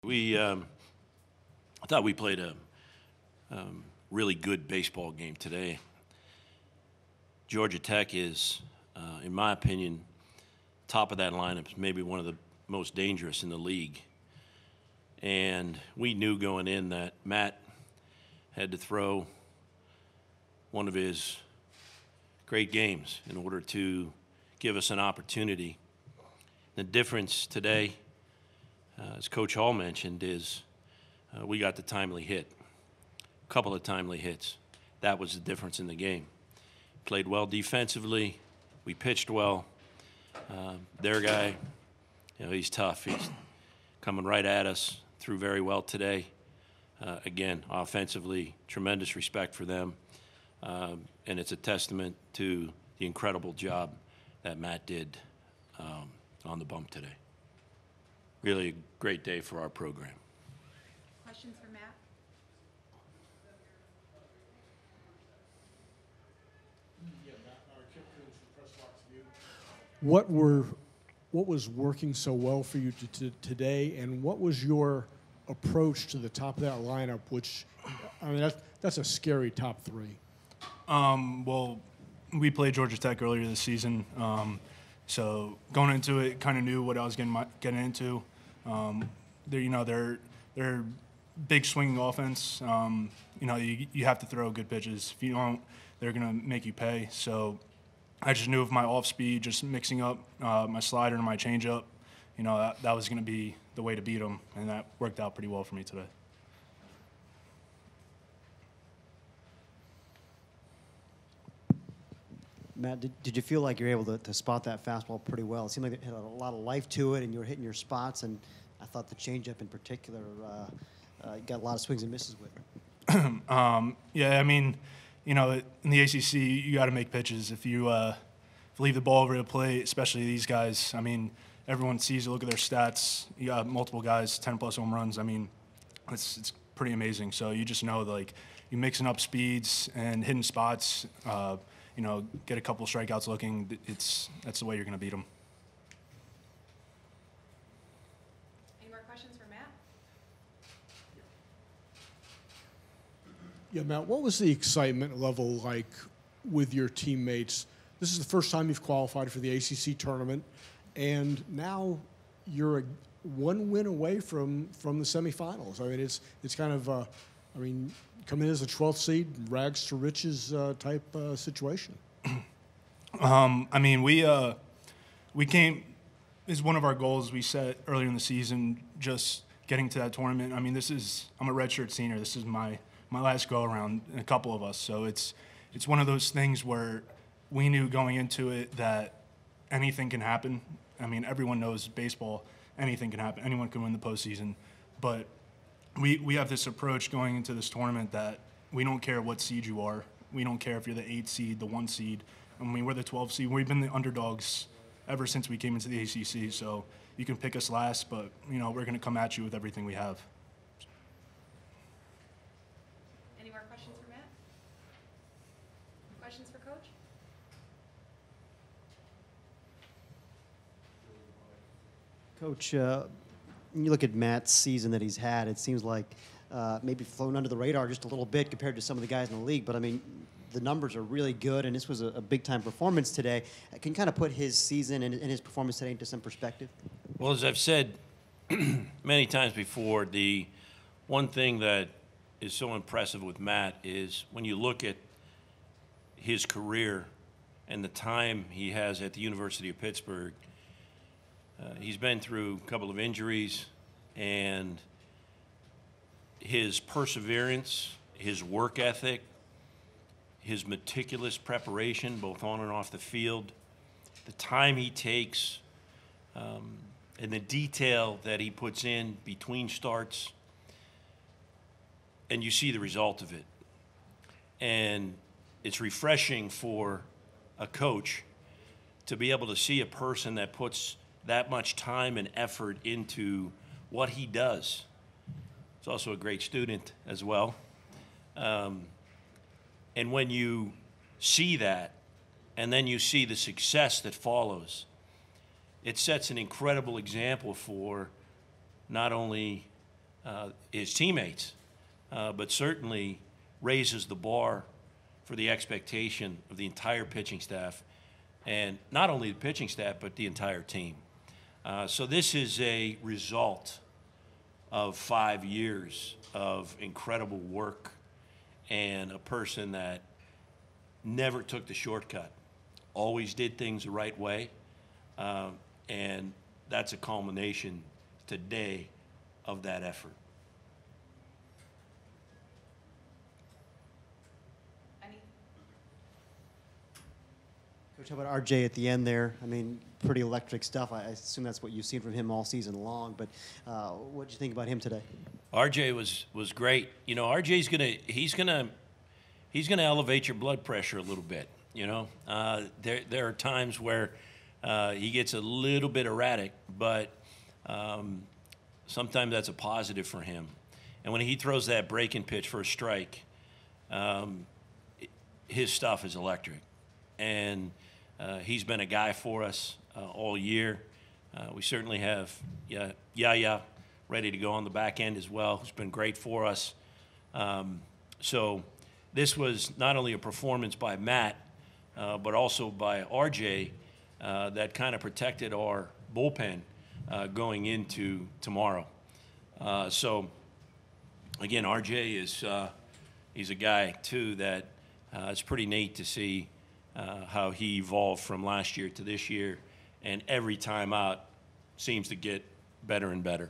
I thought we played a really good baseball game today. Georgia Tech is, in my opinion, top of that lineup, maybe one of the most dangerous in the league. And we knew going in that Matt had to throw one of his great games in order to give us an opportunity. The difference today, as Coach Hall mentioned, is we got the timely hit, a couple of timely hits. That was the difference in the game. Played well defensively. We pitched well. Their guy, he's tough. He's coming right at us, threw very well today. Again, offensively, tremendous respect for them. And it's a testament to the incredible job that Matt did on the bump today. Really a great day for our program. Questions for Matt? Yeah, Matt, Kip Coons from Press Box View. What was working so well for you today, and what was your approach to the top of that lineup? Which, I mean, that's a scary top three. Well, we played Georgia Tech earlier this season, so going into it, kind of knew what I was getting into. They're big swinging offense. You have to throw good pitches. If you don't, they're gonna make you pay. So I just knew with my off speed, just mixing up my slider and my changeup, that was gonna be the way to beat them, and that worked out pretty well for me today. Matt, did you feel like you were able to spot that fastball pretty well? It seemed like it had a lot of life to it, and you were hitting your spots, and I thought the changeup in particular, you got a lot of swings and misses with it. Yeah, I mean, in the ACC, you got to make pitches. If you leave the ball over the plate, especially these guys, I mean, everyone sees it, look at their stats. You got multiple guys, 10-plus home runs. I mean, it's pretty amazing. So you just know, you mixing up speeds and hitting spots, get a couple strikeouts looking, that's the way you're going to beat them. Any more questions for Matt? Yeah, Matt, what was the excitement level like with your teammates? This is the first time you've qualified for the ACC tournament, and now you're one win away from the semifinals. I mean, it's kind of, come in as a 12th seed, rags to riches type situation. We came, is one of our goals we set earlier in the season, just getting to that tournament. I mean, I'm a redshirt senior. This is my last go around, and a couple of us. So it's one of those things where we knew going into it that anything can happen. I mean, everyone knows baseball, anything can happen. Anyone can win the postseason. But we have this approach going into this tournament that we don't care what seed you are. We don't care if you're the 8 seed, the 1 seed. I mean, we're the 12 seed. We've been the underdogs ever since we came into the ACC. So you can pick us last, but, we're going to come at you with everything we have. Any more questions for Matt? Questions for Coach? Coach, when you look at Matt's season that he's had, it seems like maybe flown under the radar just a little bit compared to some of the guys in the league. But, I mean, the numbers are really good, and this was a big-time performance today. Can you kind of put his season and his performance today into some perspective? Well, as I've said many times before, the one thing that is so impressive with Matt is when you look at his career and the time he has at the University of Pittsburgh, he's been through a couple of injuries, and his perseverance, his work ethic, his meticulous preparation, both on and off the field, the time he takes, and the detail that he puts in between starts, and you see the result of it. And it's refreshing for a coach to be able to see a person that puts that much time and effort into what he does. He's also a great student as well. And when you see that, and then you see the success that follows, it sets an incredible example for not only his teammates, but certainly raises the bar for the expectation of the entire pitching staff, and not only the pitching staff, but the entire team. So this is a result of 5 years of incredible work and a person that never took the shortcut, always did things the right way, and that's a culmination today of that effort. Any? Coach, how about RJ at the end there? I mean, pretty electric stuff. I assume that's what you've seen from him all season long. But what did you think about him today? RJ was great. You know, RJ's he's gonna elevate your blood pressure a little bit. You know, there are times where he gets a little bit erratic, but sometimes that's a positive for him. And when he throws that breaking pitch for a strike, his stuff is electric. And he's been a guy for us all year. We certainly have Yaya ready to go on the back end as well, who's been great for us. So this was not only a performance by Matt, but also by RJ that kind of protected our bullpen going into tomorrow. So again, RJ is he's a guy too that it's pretty neat to see how he evolved from last year to this year, and every time out seems to get better and better.